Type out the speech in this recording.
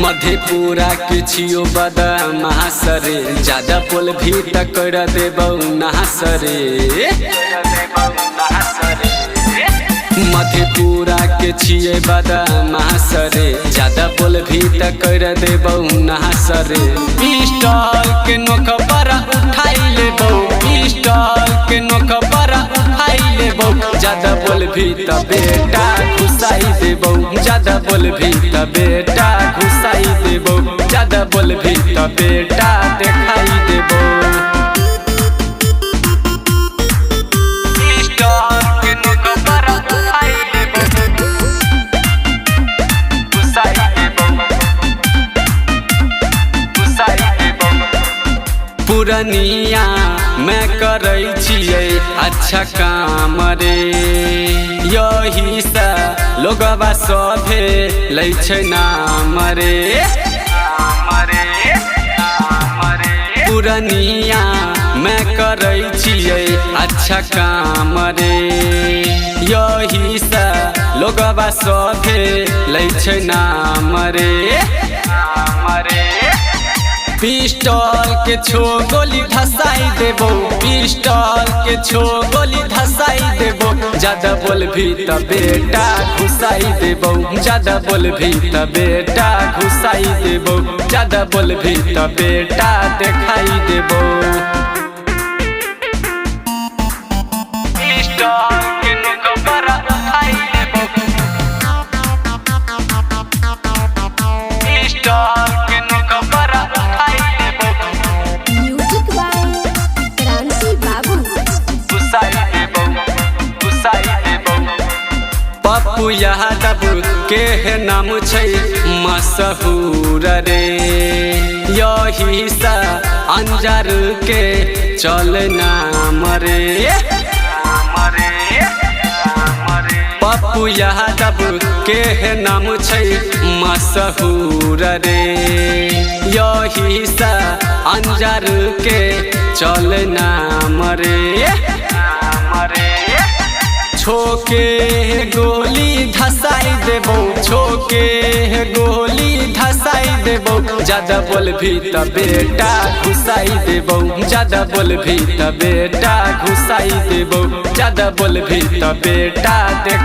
मधेपुरा के छियो बदमाश रे, ज्यादा बोल भी तकर देबौ नाश रे। मधेपुरा के छिए बदमाश रे, ज्यादा बोल भी तकर देबौ नाश रे। पिस्टल के नोक पर उठाई लेबौ, पिस्टल के नोक पर उठाई लेबौ। ज्यादा बोल भी त बेटा घुसाई देबौ, ज्यादा बोल भी त बेटा घुसाई देबौ, ज्यादा बोल भी त बेटा देखाई देबौ। पुरनिया मैं करै छियै अच्छा काम रे, यही से लोगवा सभे लै छै नाम रे। पुरनिया मैं करै छियै अच्छा काम रे, यही से लोगवा सभे लै छै नाम रे। पिस्टल के छो गोली धसाई देबो, पिस्टल के छो गोली धसाई देबो। ज्यादा बोल भी त बेटा घुसाई देबो, ज्यादा बोल भी त बेटा घुसाई देबो, ज्यादा बोल भी त बेटा देखाई देबो। पप्पू यादव के नाम छै मशहूर रे, यही से अंजार के चल नाम रे। पप्पू यादव के नाम छै मशहूर रे, यही से अंजार के चल नाम रे। छोके गोली धसाई देबो, छोके गोली धसाई देबो। ज्यादा बोल भी त बेटा घुसाई देबो, ज्यादा बोल भी त बेटा घुसाई देबो, ज्यादा बोल भी त बेटा देख